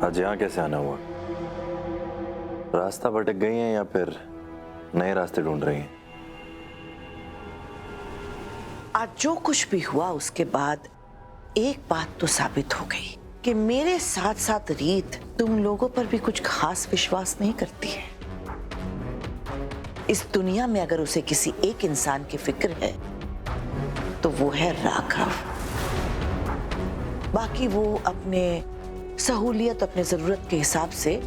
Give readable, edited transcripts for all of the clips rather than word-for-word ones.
आज यहाँ कैसे आना हुआ? रास्ता भटक गई हैं या फिर नए रास्ते ढूंढ रही हैं? आज जो कुछ भी हुआ उसके बाद एक बात तो साबित हो गई कि मेरे साथ साथ रीत तुम लोगों पर भी कुछ खास विश्वास नहीं करती है। इस दुनिया में अगर उसे किसी एक इंसान की फिक्र है तो वो है राघव। बाकी वो अपने सहूलियत, अपने जरूरत के हिसाब से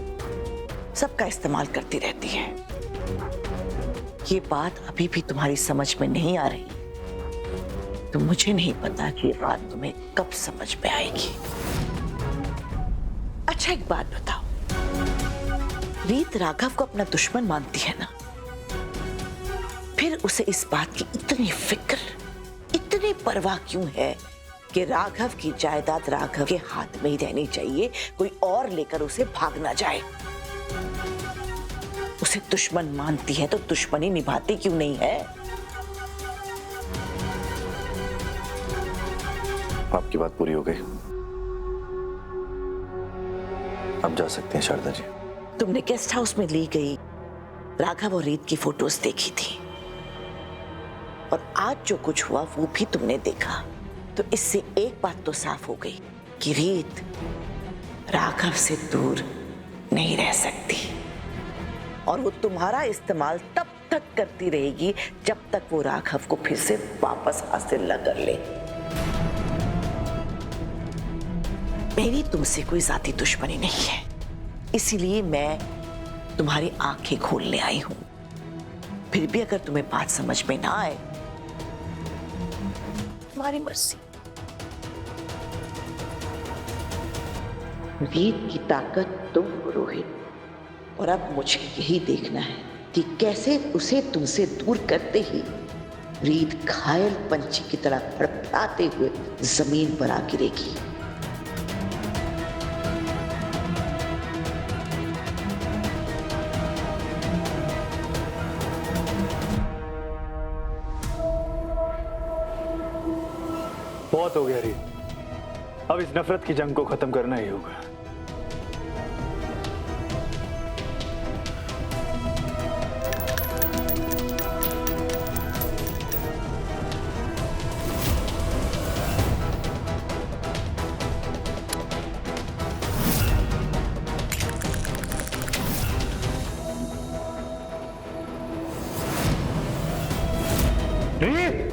सबका इस्तेमाल करती रहती है। ये बात अभी भी तुम्हारी समझ में नहीं आ रही तो मुझे नहीं पता कि ये बात तुम्हें कब समझ में आएगी। अच्छा एक बात बताओ, रीत राघव को अपना दुश्मन मानती है ना? फिर उसे इस बात की इतनी फिक्र, इतनी परवाह क्यों है कि राघव की जायदाद राघव के हाथ में ही रहनी चाहिए, कोई और लेकर उसे भाग ना जाए? उसे दुश्मन मानती है तो दुश्मनी निभाती क्यों नहीं है? आपकी बात पूरी हो गई, अब जा सकते हैं शारदा जी। तुमने गेस्ट हाउस में ली गई राघव और रीत की फोटोज देखी थी और आज जो कुछ हुआ वो भी तुमने देखा, तो इससे एक बात तो साफ हो गई कि रीत राघव से दूर नहीं रह सकती और वो तुम्हारा इस्तेमाल तब तक करती रहेगी जब तक वो राघव को फिर से वापस हासिल न कर ले। मेरी तुमसे कोई जाती दुश्मनी नहीं है, इसीलिए मैं तुम्हारी आंखें खोलने आई हूं। फिर भी अगर तुम्हें बात समझ में ना आए, तुम्हारी मर्जी। रीत की ताकत तुम हो रोहित, और अब मुझे यही देखना है कि कैसे उसे तुमसे दूर करते ही रीत घायल पंछी की तरह फड़फड़ाते हुए जमीन पर आ गिरेगी। बहुत हो गया रीत, अब इस नफरत की जंग को खत्म करना ही होगा। रीत!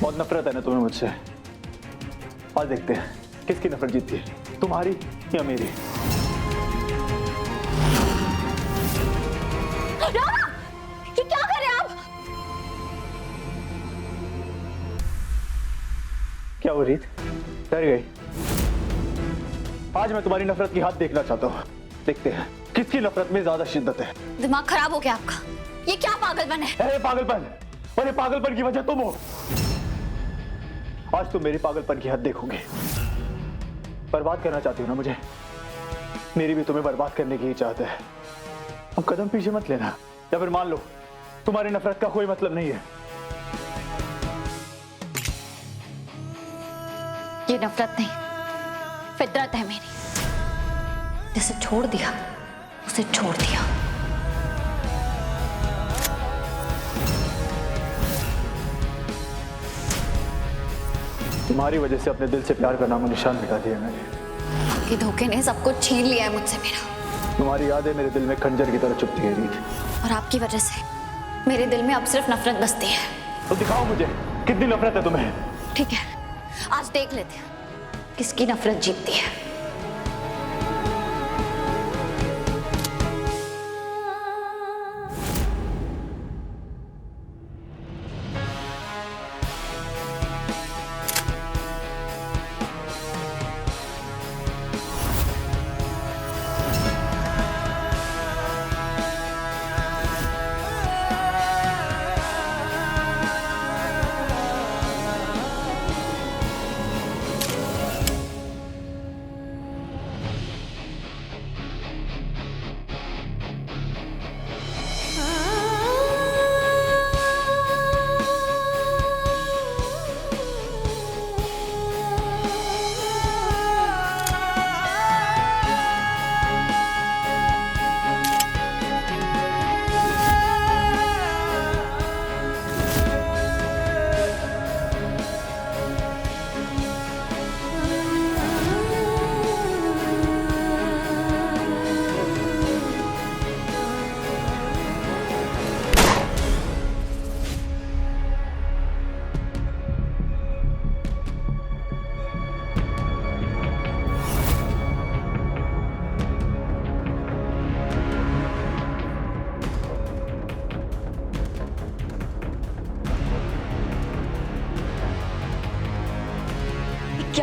बहुत नफरत है ना तुम्हें मुझसे। आज देखते हैं किसकी नफरत जीतती है, तुम्हारी या मेरी। ये क्या कर रहे हैं आप? क्या हो रीत, डर गई? आज मैं तुम्हारी नफरत की हाथ देखना चाहता हूँ। देखते हैं किसकी नफरत में ज्यादा शिद्दत है। दिमाग खराब हो गया आपका? ये क्या पागलपन है? अरे पागलपन, और ये पागलपन की वजह तुम हो। आज तुम मेरी पागलपन की हद देखोगे। बर्बाद करना चाहती हो ना मुझे? मेरी भी तुम्हें बर्बाद करने की ही चाहत है। अब कदम पीछे मत लेना, या फिर मान लो तुम्हारी नफरत का कोई मतलब नहीं है। ये नफरत नहीं, फितरत है मेरी। जिसे छोड़ दिया उसे छोड़ दिया। तुम्हारी वजह से अपने दिल से प्यार का नामो निशान मिटा दिया मैंने। आपके धोखे ने सब कुछ छीन लिया है मुझसे मेरा। तुम्हारी यादें मेरे दिल में खंजर की तरह चुभती है रीत। और आपकी वजह से मेरे दिल में अब सिर्फ नफरत बसती है। तो दिखाओ मुझे कितनी नफरत है तुम्हें। ठीक है, आज देख लेते हैं किसकी नफरत जीतती है।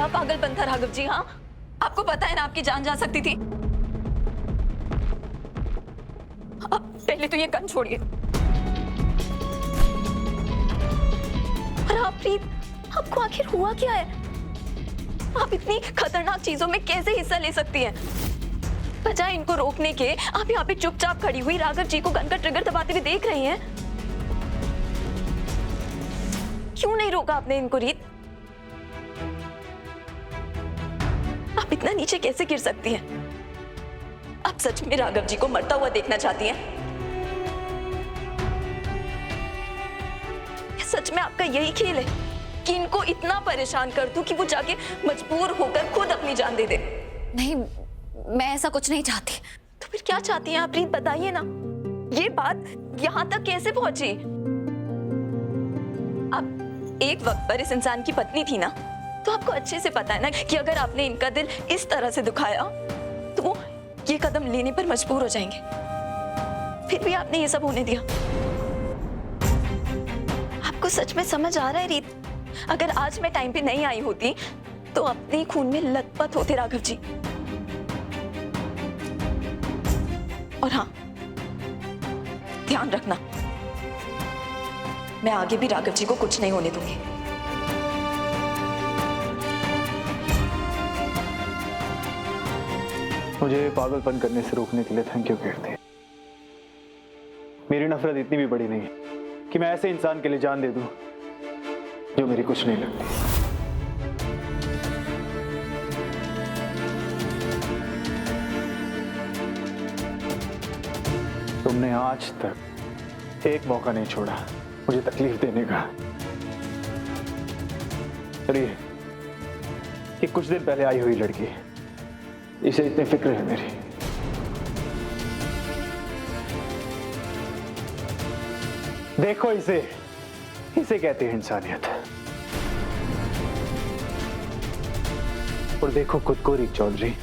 पागलपन था राघव जी। हाँ, आपको पता है ना आपकी जान जा सकती थी। अब पहले तो ये गन छोड़िए। और आप प्रीत, आपको आखिर हुआ क्या है? आप इतनी खतरनाक चीजों में कैसे हिस्सा ले सकती हैं? बजाय इनको रोकने के आप यहाँ पे चुपचाप खड़ी हुई राघव जी को गन का ट्रिगर दबाते हुए देख रही हैं। क्यों नहीं रोका आपने इनको रीत? आप इतना नीचे कैसे गिर सकती हैं? आप सच में राघव जी को मरता हुआ देखना चाहती हैं? सच में आपका यही खेल है कि इनको इतना परेशान कर दूं कि वो जाके मजबूर होकर खुद अपनी जान दे दे? नहीं, मैं ऐसा कुछ नहीं चाहती। तो फिर क्या चाहती हैं आप रीत, बताइए ना। ये बात यहां तक कैसे पहुंची? आप एक वक्त पर इस इंसान की पत्नी थी ना, तो आपको अच्छे से पता है ना कि अगर आपने इनका दिल इस तरह से दुखाया तो वो ये कदम लेने पर मजबूर हो जाएंगे। फिर भी आपने ये सब होने दिया। आपको सच में समझ आ रहा है रीत? अगर आज मैं टाइम पे नहीं आई होती तो अपने खून में लथपथ होते राघव जी। और हाँ, ध्यान रखना, मैं आगे भी राघव जी को कुछ नहीं होने दूंगी। मुझे पागलपन करने से रोकने के लिए थैंक यू कीर्ति। मेरी नफरत इतनी भी बड़ी नहीं है कि मैं ऐसे इंसान के लिए जान दे दूं जो मेरी कुछ नहीं लगती। तुमने आज तक एक मौका नहीं छोड़ा मुझे तकलीफ देने का। अरे ये कुछ दिन पहले आई हुई लड़की, इसे इतनी फिक्र है मेरी। देखो इसे कहते हैं इंसानियत। और देखो खुद को रीत चौधरी,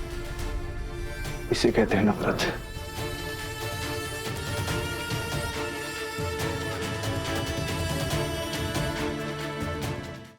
इसे कहते हैं नफरत।